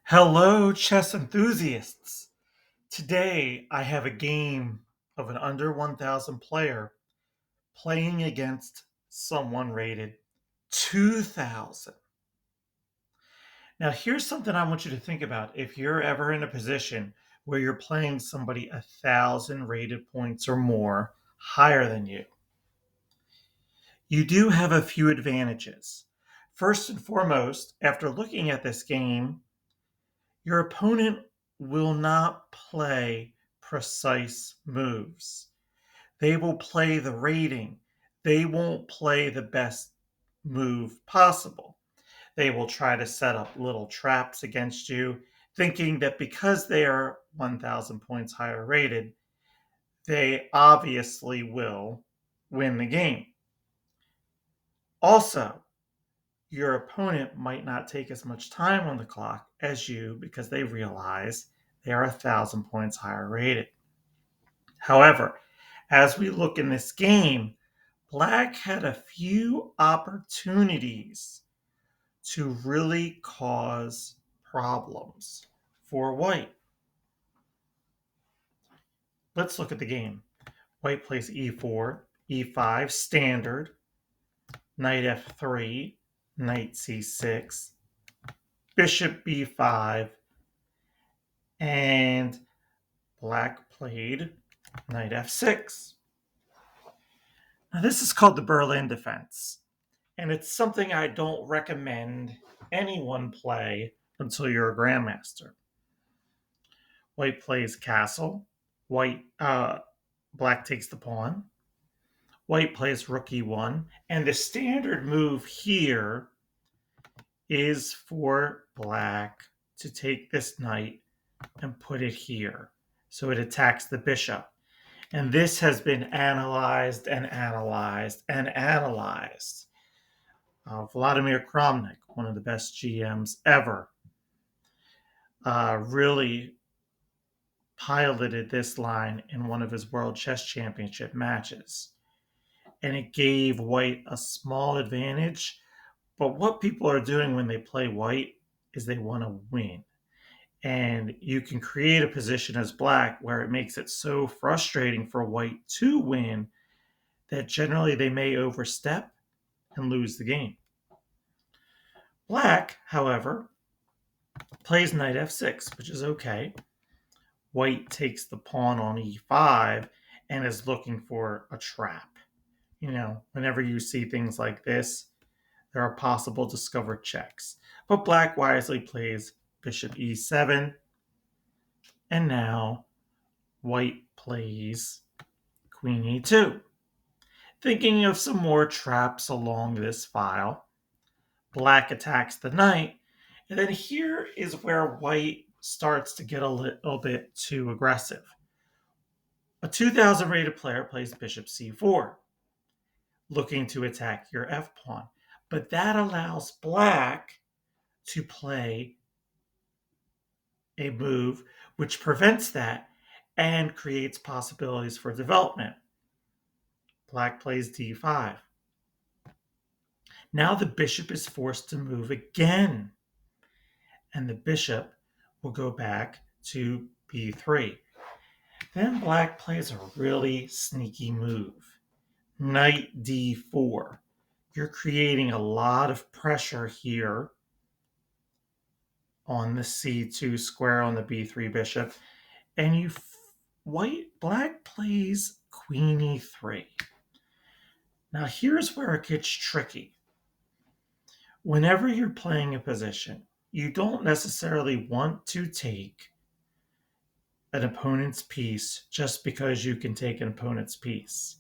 Hello, chess enthusiasts. Today I have a game of an under 1,000 player playing against someone rated 2,000. Now, here's something I want you to think about. If you're ever in a position where you're playing somebody 1,000 rated points or more higher than you do have a few advantages. First and foremost, after looking at this game, your opponent will not play precise moves. They will play the rating. They won't play the best move possible. They will try to set up little traps against you, thinking that because they are 1,000 points higher rated, they obviously will win the game. Also, your opponent might not take as much time on the clock as you because they realize they are 1,000 points higher rated. However, as we look in this game, Black had a few opportunities to really cause problems for White. Let's look at the game. White plays e4, e5, standard, knight f3, knight c6, bishop b5, and Black played knight f6. Now, this is called the Berlin defense, and it's something I don't recommend anyone play until you're a grandmaster. White plays castle. Black takes the pawn. White plays rook e1, and the standard move here is for Black to take this knight and put it here, so it attacks the bishop. And this has been analyzed and analyzed and analyzed. Vladimir Kramnik, one of the best GMs ever, really piloted this line in one of his World Chess Championship matches. And it gave White a small advantage. But what people are doing when they play White is they want to win. And you can create a position as Black where it makes it so frustrating for White to win that generally they may overstep and lose the game. Black, however, plays knight f6, which is okay. White takes the pawn on e5 and is looking for a trap. Whenever you see things like this, there are possible discovered checks. But Black wisely plays bishop e7, and now White plays queen e2. Thinking of some more traps along this file, Black attacks the knight, and then here is where White starts to get a little bit too aggressive. A 2,000 rated player plays bishop c4, looking to attack your f pawn, but that allows Black to play a move which prevents that and creates possibilities for development. Black plays d5. Now the bishop is forced to move again, and the bishop will go back to b3. Then Black plays a really sneaky move, knight d4. You're creating a lot of pressure here on the c2 square on the b3 bishop, and Black plays queen e3. Now here's where it gets tricky. Whenever you're playing a position, you don't necessarily want to take an opponent's piece just because you can take an opponent's piece.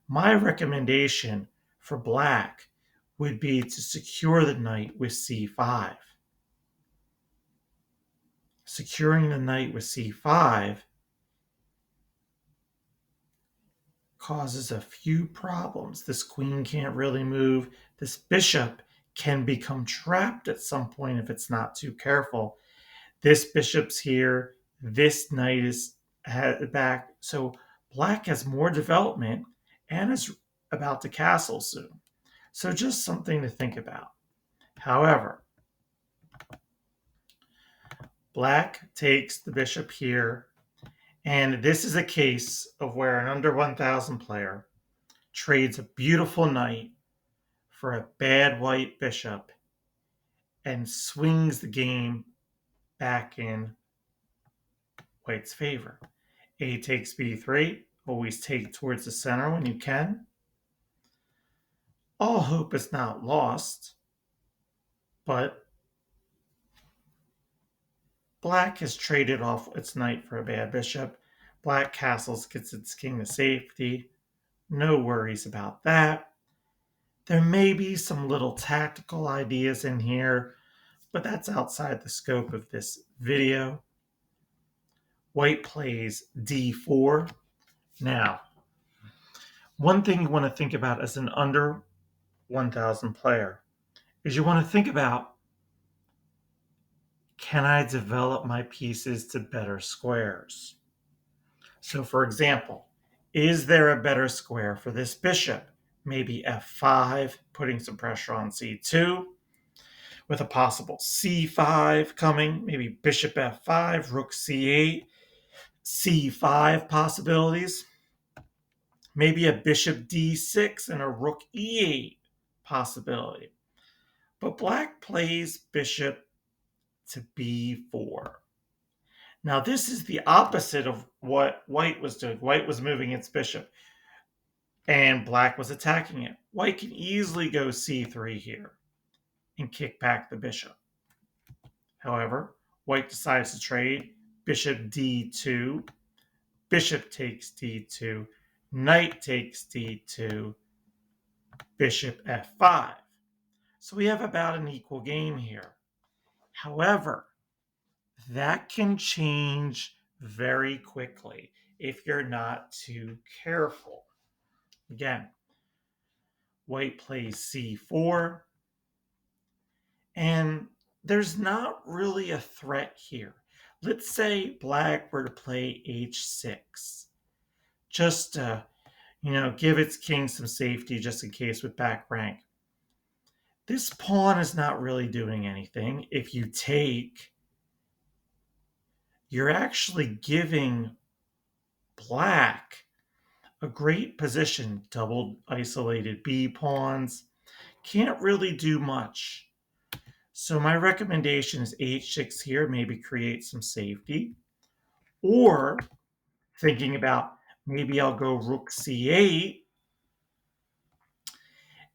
My recommendation for Black would be to secure the knight with c5. Securing the knight with c5 causes a few problems. This queen can't really move. This bishop can become trapped at some point if it's not too careful. This bishop's here. This knight is back. So Black has more development and is about to castle soon. So just something to think about. However, Black takes the bishop here, and this is a case of where an under 1,000 player trades a beautiful knight for a bad white bishop and swings the game back in white's favor. A takes b3. Always take towards the center when you can. All hope is not lost, but black has traded off its knight for a bad bishop. Black castles gets its king to safety. No worries about that. There may be some little tactical ideas in here, but that's outside the scope of this video. White plays d4. Now, one thing you want to think about as an under 1,000 player is you want to think about, can I develop my pieces to better squares? So, for example, is there a better square for this bishop? Maybe f5, putting some pressure on c2, with a possible c5 coming, maybe bishop f5, rook c8, c5 possibilities. Maybe a bishop d6 and a rook e8 possibility. But black plays bishop to b4. Now, this is the opposite of what white was doing. White was moving its bishop, and black was attacking it. White can easily go c3 here and kick back the bishop. However, white decides to trade bishop d2, bishop takes d2, knight takes d2, bishop f5. So we have about an equal game here. However, that can change very quickly if you're not too careful. Again, white plays c4, and there's not really a threat here. Let's say black were to play h6, just to, give its king some safety just in case with back rank. This pawn is not really doing anything. If you take, you're actually giving black a great position. Double isolated b pawns can't really do much. So my recommendation is h6 here, maybe create some safety. Or thinking about, maybe I'll go rook c8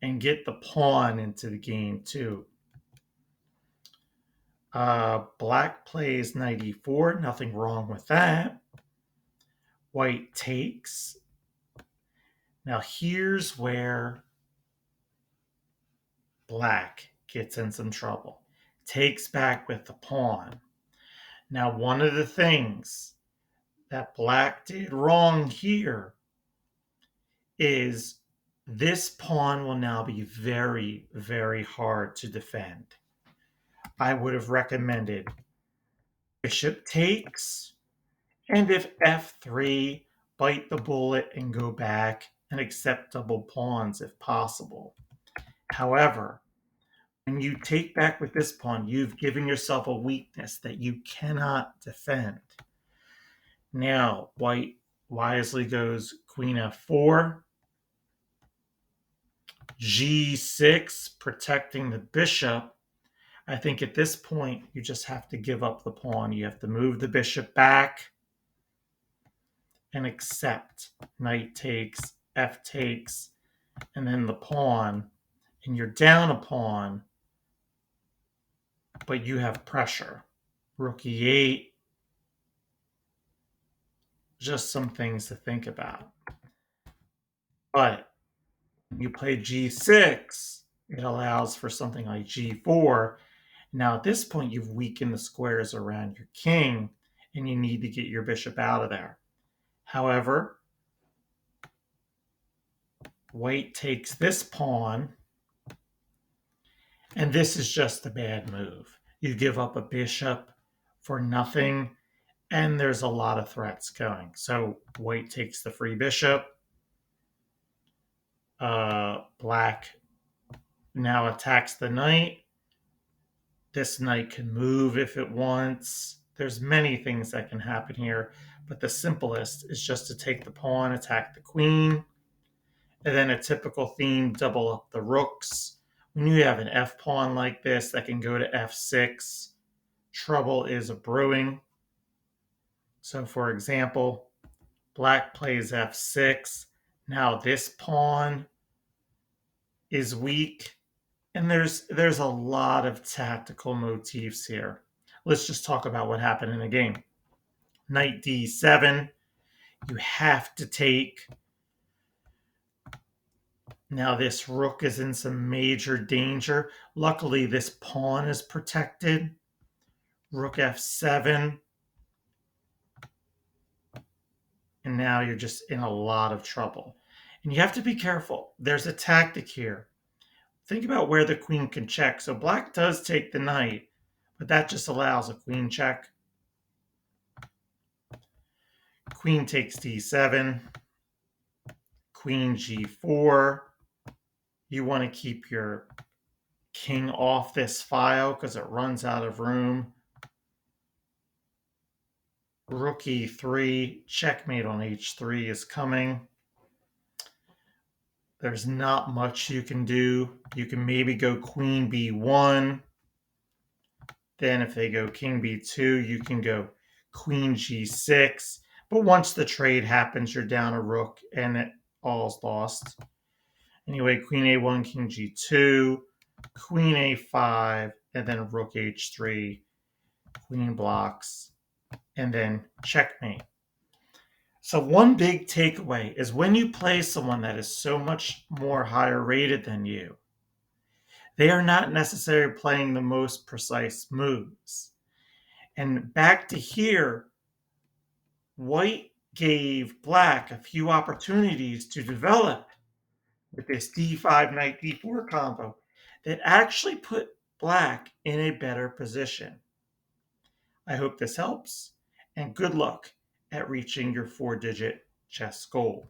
and get the pawn into the game too. Black plays knight e4, nothing wrong with that. White takes. Now here's where black gets in some trouble. Takes back with the pawn. Now, one of the things that black did wrong here is this pawn will now be very, very hard to defend. I would have recommended bishop takes, and if f3, bite the bullet and go back and accept double pawns if possible. However, when you take back with this pawn, you've given yourself a weakness that you cannot defend. Now, white wisely goes queen f4, g6, protecting the bishop. I think at this point, you just have to give up the pawn. You have to move the bishop back and accept. Knight takes, f takes, and then the pawn. And you're down a pawn, but you have pressure. Rook e8. Just some things to think about. But when you play g6, it allows for something like g4. Now, at this point, you've weakened the squares around your king, and you need to get your bishop out of there. However, white takes this pawn, and this is just a bad move. You give up a bishop for nothing, and there's a lot of threats going. So white takes the free bishop. Black now attacks the knight. This knight can move if it wants. There's many things that can happen here, but the simplest is just to take the pawn, attack the queen, and then a typical theme, double up the rooks. When you have an F pawn like this that can go to F6, trouble is brewing. So, for example, black plays F6. Now this pawn is weak, and there's a lot of tactical motifs here. Let's just talk about what happened in the game. Knight D7. You have to take. Now this rook is in some major danger. Luckily, this pawn is protected. Rook F7. And now you're just in a lot of trouble. And you have to be careful. There's a tactic here. Think about where the queen can check. So black does take the knight, but that just allows a queen check. Queen takes D7. Queen G4. You want to keep your king off this file because it runs out of room. Rook E3, checkmate on H3 is coming. There's not much you can do. You can maybe go Queen B1. Then if they go King B2, you can go Queen G6. But once the trade happens, you're down a rook and it all's lost. Anyway, Queen A1, King G2, Queen A5, and then Rook H3, Queen blocks, and then checkmate. So one big takeaway is when you play someone that is so much more higher rated than you, they are not necessarily playing the most precise moves. And back to here, white gave black a few opportunities to develop with this D5 knight D4 combo that actually put black in a better position. I hope this helps, and good luck at reaching your 4-digit chess goal.